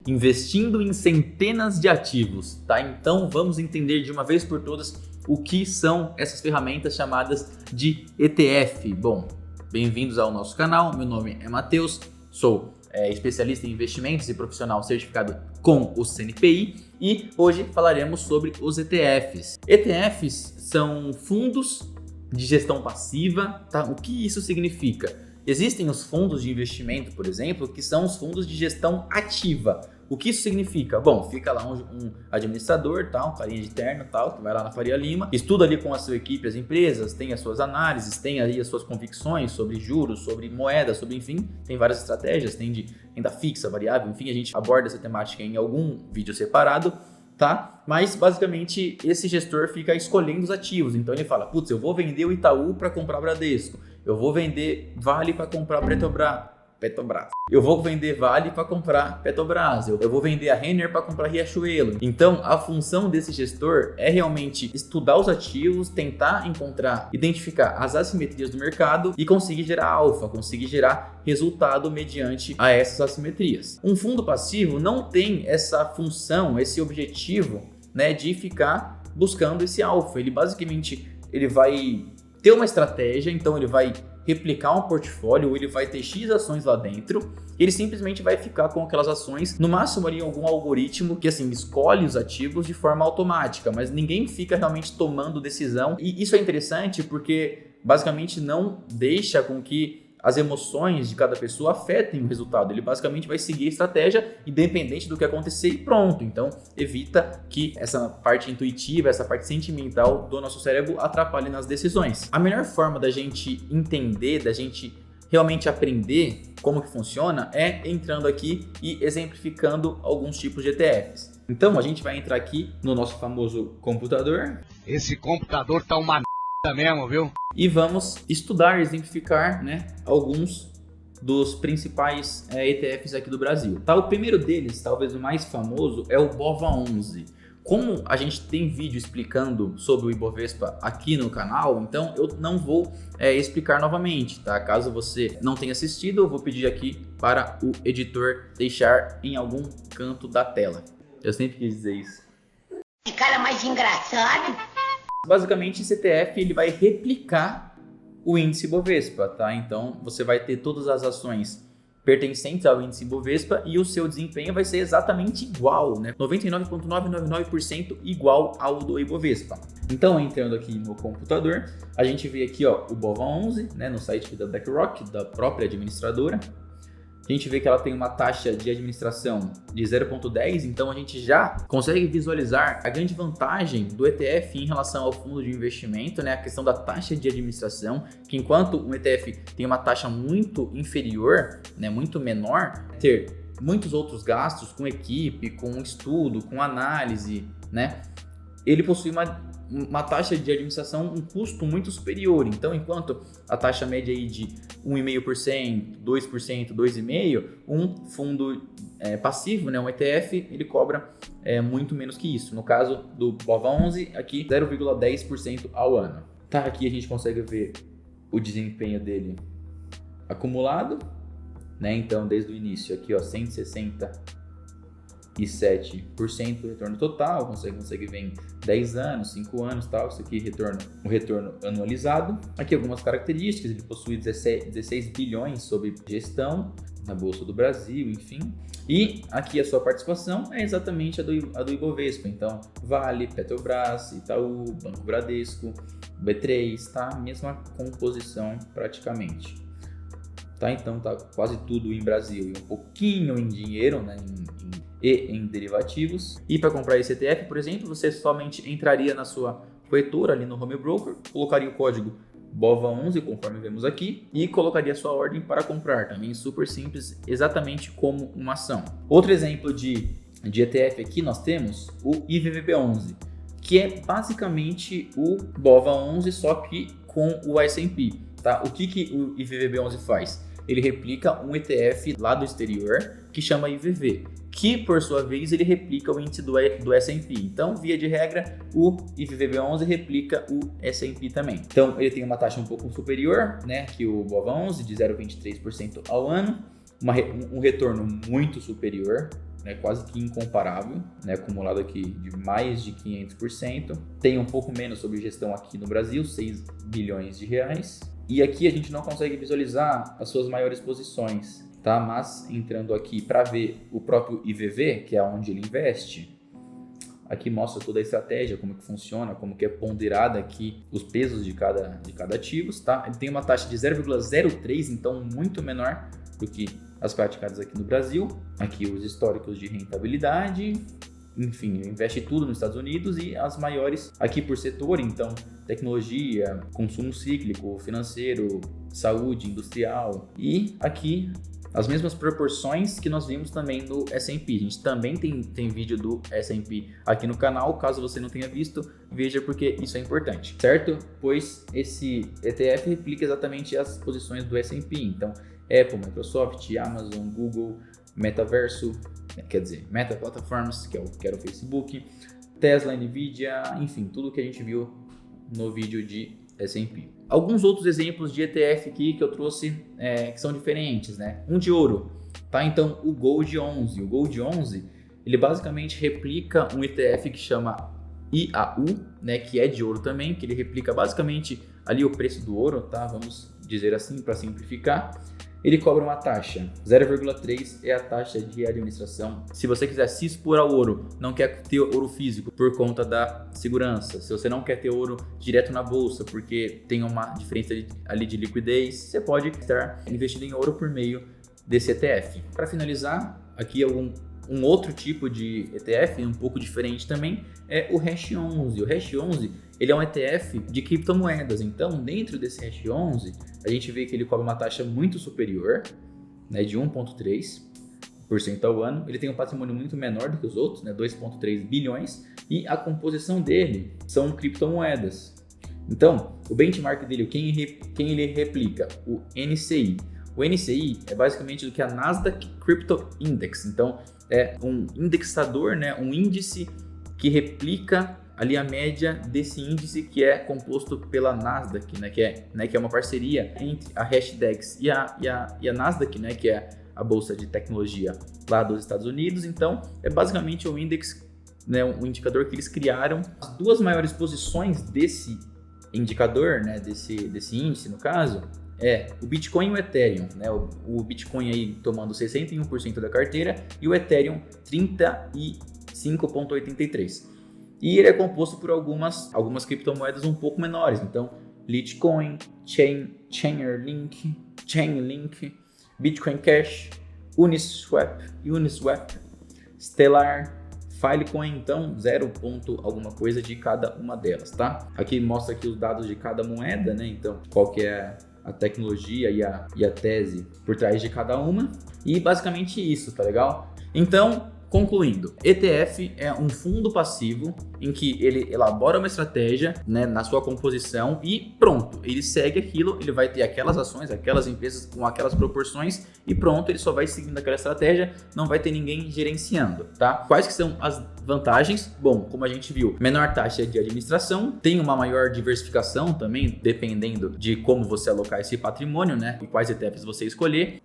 investindo em centenas de ativos, tá? Então vamos entender de uma vez por todas o que são essas ferramentas chamadas de ETF. Bom, bem-vindos ao nosso canal, meu nome é Matheus, sou especialista em investimentos e profissional certificado com o CNPI e hoje falaremos sobre os ETFs. ETFs são fundos de gestão passiva, tá? O que isso significa? Existem os fundos de investimento, por exemplo, que são os fundos de gestão ativa. O que isso significa? Bom, fica lá um administrador, um carinha de terno, que vai lá na Faria Lima, estuda ali com a sua equipe as empresas, tem as suas análises, tem aí as suas convicções sobre juros, sobre moeda, sobre enfim, tem várias estratégias, tem de renda fixa, variável, enfim, a gente aborda essa temática em algum vídeo separado, tá? Mas basicamente esse gestor fica escolhendo os ativos, então ele fala, putz, eu vou vender o Itaú para comprar o Bradesco, eu vou vender Vale para comprar Petrobras. Eu vou vender Vale para comprar Petrobras. Eu vou vender a Renner para comprar Riachuelo. Então, a função desse gestor é realmente estudar os ativos, tentar identificar as assimetrias do mercado e conseguir gerar alfa, conseguir gerar resultado mediante a essas assimetrias. Um fundo passivo não tem essa função, esse objetivo, né, de ficar buscando esse alfa. Ele basicamente vai ter uma estratégia, então ele vai replicar um portfólio, ou ele vai ter X ações lá dentro, ele simplesmente vai ficar com aquelas ações, no máximo ali algum algoritmo que assim escolhe os ativos de forma automática, mas ninguém fica realmente tomando decisão. E isso é interessante porque basicamente não deixa com que as emoções de cada pessoa afetem o resultado. Ele basicamente vai seguir a estratégia independente do que acontecer e pronto. Então, evita que essa parte intuitiva, essa parte sentimental do nosso cérebro atrapalhe nas decisões. A melhor forma da gente entender, da gente realmente aprender como que funciona é entrando aqui e exemplificando alguns tipos de ETFs. Então, a gente vai entrar aqui no nosso famoso computador. Esse computador tá uma mesmo, viu? E vamos estudar, exemplificar, né, alguns dos principais ETFs aqui do Brasil. O primeiro deles, talvez o mais famoso, é o BOVA11. Como a gente tem vídeo explicando sobre o Ibovespa aqui no canal, então eu não vou explicar novamente, tá? Caso você não tenha assistido, eu vou pedir aqui para o editor deixar em algum canto da tela. Eu sempre quis dizer isso. Que cara mais engraçado! Basicamente, esse ETF ele vai replicar o índice Bovespa, tá? Então, você vai ter todas as ações pertencentes ao índice Bovespa e o seu desempenho vai ser exatamente igual, né? 99,999% igual ao do Ibovespa. Então, entrando aqui no computador, a gente vê aqui, ó, o BOVA11, né, no site da BlackRock, da própria administradora. A gente vê que ela tem uma taxa de administração de 0,10, então a gente já consegue visualizar a grande vantagem do ETF em relação ao fundo de investimento, né? A questão da taxa de administração, que enquanto um ETF tem uma taxa muito inferior, né, muito menor, ter muitos outros gastos com equipe, com estudo, com análise, né? Ele possui uma taxa de administração, um custo muito superior. Então, enquanto a taxa média aí de 1,5%, 2%, 2,5%, um fundo passivo, né, um ETF, ele cobra muito menos que isso. No caso do BOVA11, aqui 0,10% ao ano. Aqui a gente consegue ver o desempenho dele acumulado, né? Então, desde o início, aqui, ó, 167% retorno total, consegue ver em 10 anos, 5 anos, tal. Isso aqui um retorno anualizado. Aqui algumas características, ele possui 16 bilhões sob gestão na Bolsa do Brasil, enfim. E aqui a sua participação é exatamente a do Ibovespa. Então, Vale, Petrobras, Itaú, Banco Bradesco, B3, tá? Mesma composição praticamente. Então tá quase tudo em Brasil e um pouquinho em dinheiro, né, em derivativos. E para comprar esse ETF, por exemplo, você somente entraria na sua corretora ali no Home Broker, colocaria o código BOVA11, conforme vemos aqui, e colocaria a sua ordem para comprar. Também super simples, exatamente como uma ação. Outro exemplo de ETF aqui nós temos o IVVB11, que é basicamente o BOVA11, só que com o S&P. Tá? O que o IVVB11 faz? Ele replica um ETF lá do exterior que chama IVV, que por sua vez ele replica o índice do S&P. Então, via de regra, o IVVB11 replica o S&P também. Então, ele tem uma taxa um pouco superior, né, que o BOVA11, de 0,23% ao ano, um retorno muito superior, né, quase que incomparável, né, acumulado aqui de mais de 500%. Tem um pouco menos sobre gestão aqui no Brasil, 6 bilhões de reais. E aqui a gente não consegue visualizar as suas maiores posições, tá? Mas entrando aqui para ver o próprio IVV, que é onde ele investe, aqui mostra toda a estratégia, como que funciona, como que é ponderada aqui os pesos de cada ativo, tá? Ele tem uma taxa de 0,03, então muito menor do que as praticadas aqui no Brasil. Aqui os históricos de rentabilidade, enfim, investe tudo nos Estados Unidos e as maiores aqui por setor, então tecnologia, consumo cíclico, financeiro, saúde, industrial, e aqui as mesmas proporções que nós vimos também no S&P. A gente também tem vídeo do S&P aqui no canal, caso você não tenha visto, veja porque isso é importante, certo? Pois esse ETF replica exatamente as posições do S&P, então Apple, Microsoft, Amazon, Google, Metaverso, quer dizer, Meta Platforms, que era o Facebook, Tesla, Nvidia, enfim, tudo que a gente viu no vídeo de S&P. Alguns outros exemplos de ETF aqui que eu trouxe que são diferentes, né? Um de ouro, tá? Então o Gold 11. O Gold 11, ele basicamente replica um ETF que chama IAU, né? Que é de ouro também, que ele replica basicamente ali o preço do ouro, tá? Vamos dizer assim para simplificar. Ele cobra uma taxa, 0,3 é a taxa de administração. Se você quiser se expor ao ouro, não quer ter ouro físico por conta da segurança, se você não quer ter ouro direto na bolsa porque tem uma diferença ali de liquidez, você pode estar investindo em ouro por meio desse ETF. Para finalizar, aqui um outro tipo de ETF, um pouco diferente também, é o Hash 11. O Hash 11 ele é um ETF de criptomoedas, então dentro desse Hash 11 a gente vê que ele cobra uma taxa muito superior, né, de 1,3% ao ano. Ele tem um patrimônio muito menor do que os outros, né, 2,3 bilhões, e a composição dele são criptomoedas. Então, o benchmark dele, quem ele replica? O NCI. O NCI é basicamente o que é a Nasdaq Crypto Index, então é um indexador, né, um índice que replica ali a média desse índice que é composto pela Nasdaq, né, que é uma parceria entre a Hashdex e a Nasdaq, né, que é a bolsa de tecnologia lá dos Estados Unidos. Então, é basicamente um índice, né, um indicador que eles criaram. As duas maiores posições desse indicador, né, desse índice, no caso, é o Bitcoin e o Ethereum, né? O Bitcoin aí tomando 61% da carteira e o Ethereum 35,83%. E ele é composto por algumas criptomoedas um pouco menores, então Litecoin, Chainlink, Bitcoin Cash, Uniswap, Stellar, Filecoin, então 0, alguma coisa de cada uma delas, tá? Aqui mostra aqui os dados de cada moeda, né? Então qual que é a tecnologia e a tese por trás de cada uma, e basicamente isso, tá legal? Então, concluindo, ETF é um fundo passivo em que ele elabora uma estratégia, né, na sua composição e pronto, ele segue aquilo, ele vai ter aquelas ações, aquelas empresas com aquelas proporções e pronto, ele só vai seguindo aquela estratégia, não vai ter ninguém gerenciando, tá? Quais que são as vantagens? Bom, como a gente viu, menor taxa de administração, tem uma maior diversificação também, dependendo de como você alocar esse patrimônio, né, e quais ETFs você escolher.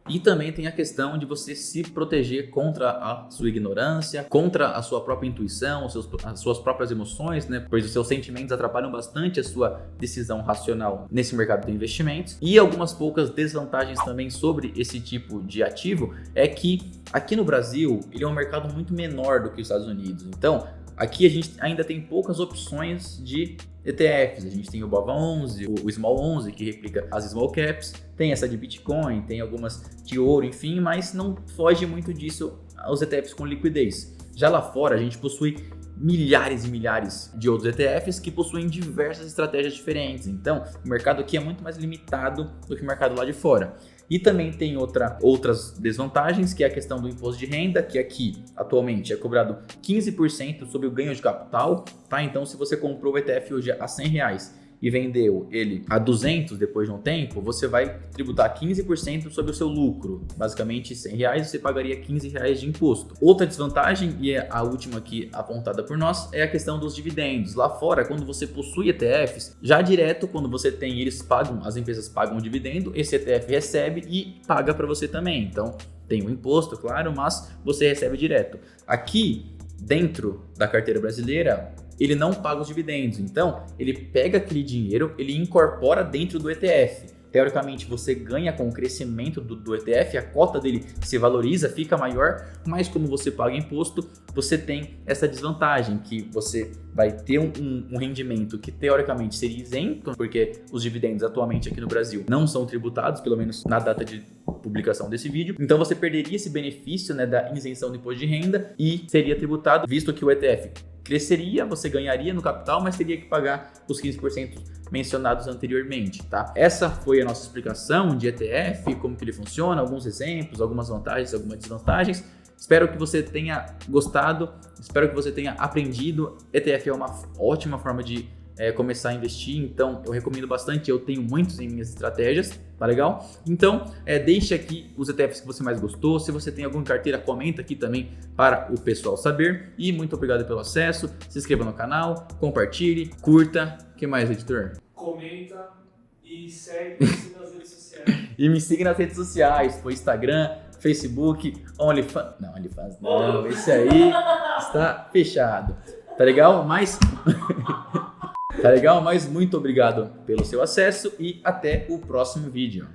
E também tem a questão de você se proteger contra a sua ignorância, contra a sua própria intuição, as suas próprias emoções, né? Pois os seus sentimentos atrapalham bastante a sua decisão racional nesse mercado de investimentos. E algumas poucas desvantagens também sobre esse tipo de ativo é que aqui no Brasil ele é um mercado muito menor do que os Estados Unidos. Então, aqui a gente ainda tem poucas opções de ETFs. A gente tem o BOVA11, o Small 11, que replica as Small Caps, tem essa de Bitcoin, tem algumas de ouro, enfim, mas não foge muito disso os ETFs com liquidez. Já lá fora, a gente possui milhares e milhares de outros ETFs que possuem diversas estratégias diferentes. Então, o mercado aqui é muito mais limitado do que o mercado lá de fora. E também tem outras desvantagens, que é a questão do imposto de renda, que aqui atualmente é cobrado 15% sobre o ganho de capital, tá? Então, se você comprou o ETF hoje a R$100 e vendeu ele a 200 depois de um tempo, você vai tributar 15% sobre o seu lucro. Basicamente, R$100 você pagaria R$15 de imposto. Outra desvantagem, e é a última aqui apontada por nós, é a questão dos dividendos. Lá fora, quando você possui ETFs, já direto, quando você tem, as empresas pagam um dividendo, esse ETF recebe e paga para você também. Então, Tem o imposto, claro, mas você recebe direto. Aqui, dentro da carteira brasileira, ele não paga os dividendos. Então, ele pega aquele dinheiro, ele incorpora dentro do ETF. Teoricamente, você ganha com o crescimento do ETF, a cota dele se valoriza, fica maior, mas como você paga imposto, você tem essa desvantagem, que você vai ter um rendimento que teoricamente seria isento, porque os dividendos atualmente aqui no Brasil não são tributados, pelo menos na data de publicação desse vídeo. Então você perderia esse benefício, né, da isenção do imposto de renda e seria tributado, visto que o ETF cresceria, você ganharia no capital, mas teria que pagar os 15% mencionados anteriormente, tá? Essa foi a nossa explicação de ETF, como que ele funciona, alguns exemplos, algumas vantagens, algumas desvantagens. Espero que você tenha gostado, espero que você tenha aprendido. ETF é uma ótima forma de começar a investir, então eu recomendo bastante, eu tenho muitos em minhas estratégias, tá legal? Então, deixe aqui os ETFs que você mais gostou, se você tem alguma carteira, comenta aqui também para o pessoal saber, e muito obrigado pelo acesso, se inscreva no canal, compartilhe, curta, o que mais, editor? Comenta e segue nas redes sociais. E me siga nas redes sociais, foi Instagram, Facebook, OnlyFans, não, OnlyFans não, esse aí está fechado, tá legal? Mas... Tá legal? Mas muito obrigado pelo seu acesso e até o próximo vídeo.